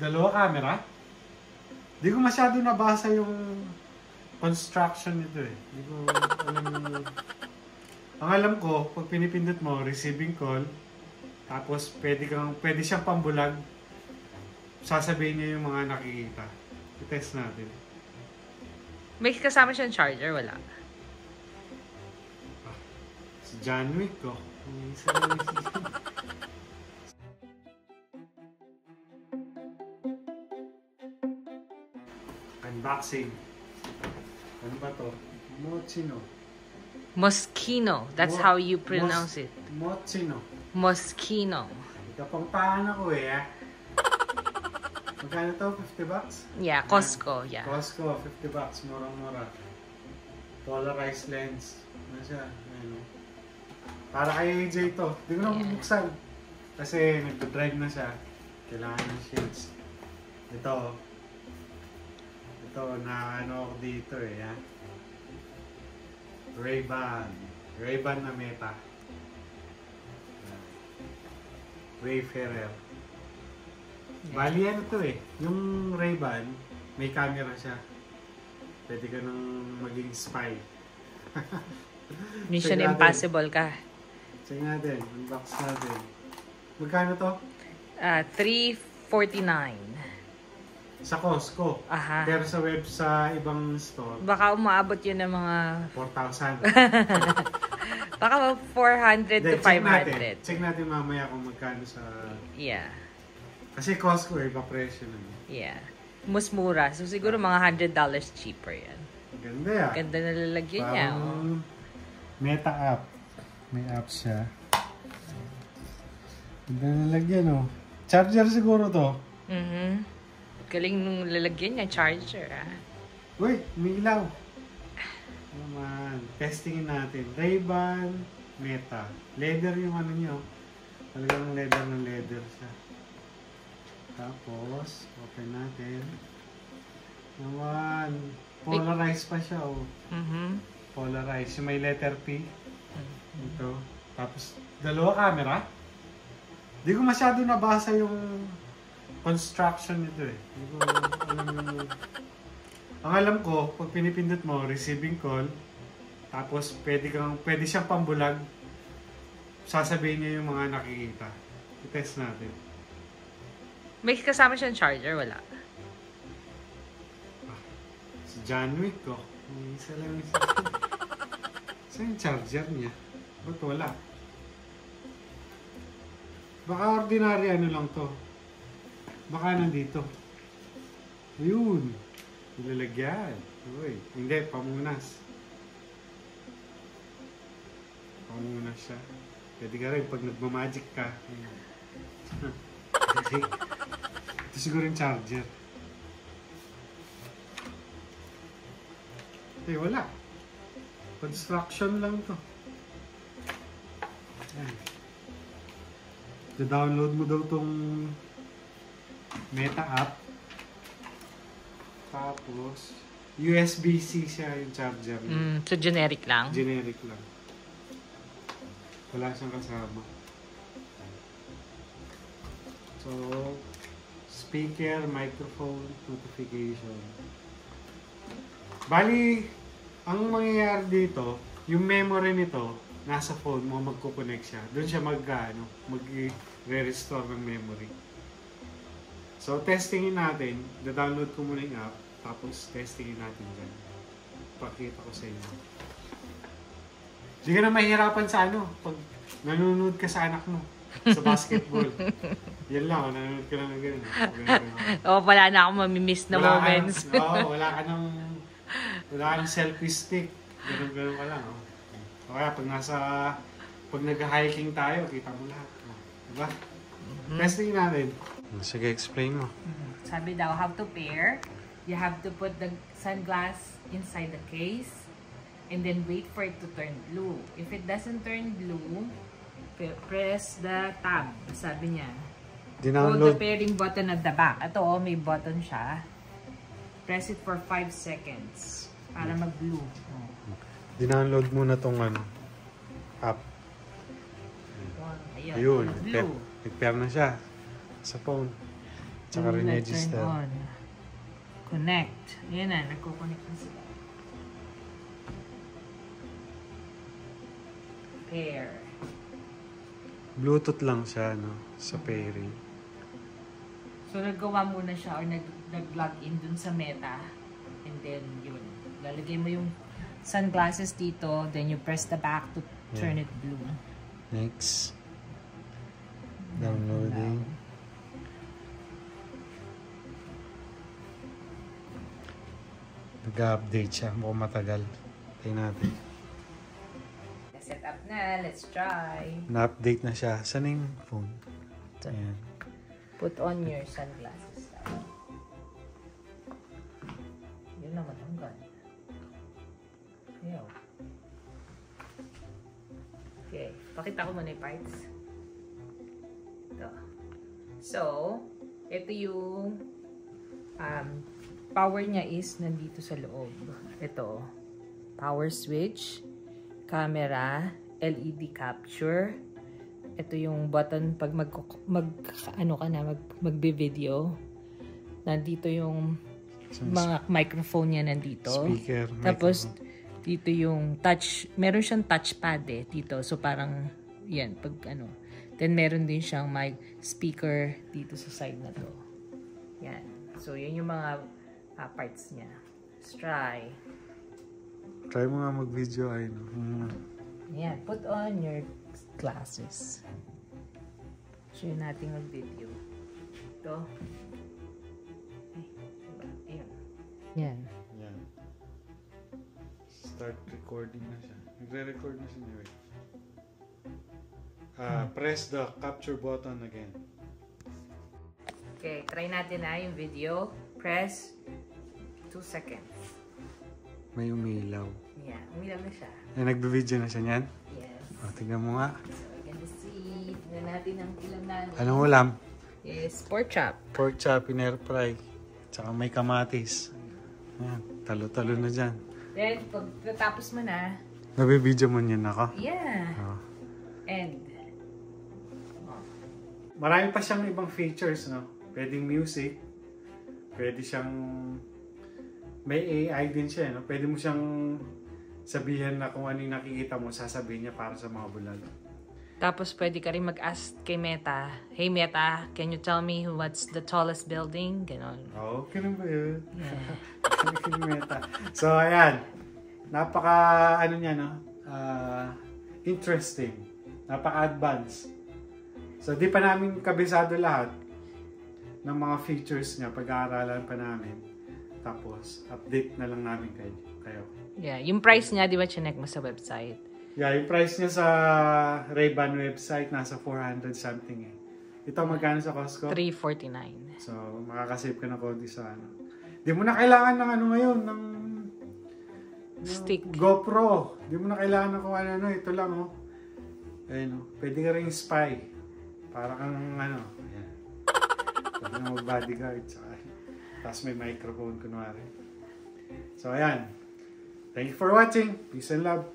dalawa camera. Di ko masyado nabasa yung construction nito eh. Di ko alam yung... Ang alam ko, pag pinipindot mo, receiving call, tapos pwede siyang pambulag, sasabihin niya yung mga nakikita. I-test natin. May kasama siyang charger, wala? Si John Wick ko. Unboxing. Ano ba to? Moschino. Moschino. That's how you pronounce it. Moschino. Moschino. Ito pang paano ko eh. Magkano to? 50 bucks? Yeah, Costco. Yeah. Costco, 50 bucks. Murang-mura. Polarized lens. Ano siya? Ayun. Para kay AJ to. Hindi ko na bubuksan. Kasi nagdodrive na siya. Kailangan ng shades. Ito na ano ako dito eh. Ha? Ray-Ban. Ray-Ban na Meta. Wayfarer. Bali ano to eh. Yung Ray-Ban, may camera siya. Pwede ka nang maging spy. Mission Impossible ka. Check natin. Unbox natin. Magkano to? $349. Sa Costco. Aha. Pero sa web sa ibang store. Baka umaabot yun ng mga... 4,000. Baka 400 to 500. Check natin mamaya kung magkano sa... Yeah. Kasi Costco iba presyo na. Yeah. Mas mura. So siguro mga $100 cheaper yan. Ganda yan. Ganda na lalagyan niya. Oh. Meta app. May app siya. Ganda na lalagyan oh. Charger siguro to. Galing nung lalagyan niya. Charger Uy, may ilaw. Naman. Testingin natin. Ray-Ban Meta. Leather yung ano niyo. Talagang leather ng leather siya. Tapos, open natin. Naman. Polarized pa siya oh. Polarized. Yung may letter P. Ito. Tapos, dalawa camera. Di ko masyado nabasa yung construction nito eh. Di ko alam yung... Ang alam ko, pag pinipindot mo, receiving call, tapos pwede siyang pambulag, sasabihin niya yung mga nakikita. I-test natin. May kasama siyang charger, wala? Si John Wick ko. Isa lang isa. Saan yung charger niya? Ba't wala? Baka ordinary ano lang to. Baka nandito. Ayun. Nilalagyan. Uy. Hindi, pamunas. Pamunas siya. Pwede ka rin pag nagmamagic ka. Ito siguro yung charger. Eh, wala. Construction lang to. Ayan. I-download mo daw tong Meta app. Tapos, USB-C siya yung charger. So generic lang? Generic lang. Wala siyang kasama. So, speaker, microphone, notification. Bali, ang mangyayari dito, yung memory nito, nasa phone mo, magkukonect siya. Doon siya mag-re-restore ng memory. So, testingin natin. Da-download ko muna yung app. Tapos, testingin natin dyan. Pakita ko sa inyo. Hindi ka na mahirapan sa ano. Pag nanonood ka sa anak mo. Sa basketball. Yan lang. Nanonood ka lang ng ganun. Wala na akong mamimiss na moments. Wala ka ng selfie stick. Ganun ka lang. O kaya, pag nag-hiking tayo, kita mo lahat. Diba? Testingin natin. Sige, explain mo. Sabi daw, how to pair. You have to put the sunglass inside the case and then wait for it to turn blue. If it doesn't turn blue, press the tab. Sabi niya. Hold the pairing button at the back. Ito may button siya. Press it for 5 seconds para mag-blue. Dinownload muna tong app. Ayun, nag-pair na siya sa phone. Tsaka re-register. Turn on. Connect. Ayan na, nagko-connect na sila. Pair. Bluetooth lang siya, no? Sa pairing. So, naggawa muna siya or nag-log in dun sa Meta. And then, yun. Lalagay mo yung sunglasses dito. Then, you press the back to turn it blue. Next. Downloading. Nag-update siya. Mukhang matagal. Tingnan natin. Set up na. Let's try. Na-update na siya. Saan yung phone? Ayan. Put on your sunglasses. Yun naman ang ganda. Okay. Pakita ko muna yung parts. Ito. So, ito yung power niya is nandito sa loob. Ito. Power switch. Camera. LED capture. Ito yung button pag magbe-video. Nandito yung mga microphone niya nandito. Speaker. Tapos dito yung touch, meron siyang touchpad dito. So parang yan pag ano. Then meron din siyang mic speaker dito sa side na to. Yan. So yan yung mga parts niya. Let's try. Try mo nga mag-video ay no. Yan, put on your glasses. Show natin mag-video. Ito. Ayan. Yan. Yan. Start recording na siya. Nagre-record na siya anyway. Press the capture button again. Okay, try natin na yung video. Press 2 seconds. May umilaw. Yan, umilaw na siya. Nagbe-video na siya niyan? Yes. Tingnan mo nga. So, ganda see. Tingnan natin ang ulam namin. Anong ulam? Yes, pork chop. Pork chop in air fry. Tsaka may kamatis. Ayan, talo-talo na dyan. Then, pagkatapos mo na, Nabibidyo mo niyan ako? yeah. Oh. End. Marami pa siyang ibang features, no? Pwedeng music. Pwede siyang... May AI din siya, no? Pwede mo siyang sabihin na kung ano yung nakikita mo, sasabihin niya para sa mga bulag. Tapos pwede ka rin mag-ask kay Meta, "Hey Meta, can you tell me what's the tallest building?" Ganon. Oo, ganun ba yun? Yeah. Meta. So, ayan. Napaka, ano niya, no? Interesting. Napaka-advanced. So, di pa namin kabisado lahat ng mga features niya. Pag-aaralan pa namin. Tapos, update na lang namin kayo. Yeah, yung price niya, di ba chinek mo sa website? Yeah, yung price niya sa Ray-Ban website, nasa 400 something eh. Ito, magkano sa Costco? $349. So, makakasave ka na konti sa ano. Di mo na kailangan ng ano ngayon, ng Stick. GoPro. Di mo na kailangan ng kung ano, ito lang oh. Ayun oh. Pwede ka rin spy. Para kang ano, ayan. Pwede na mag-bodyguard. Tapos may microphone kunwari. So, ayan. Thank you for watching. Peace and love.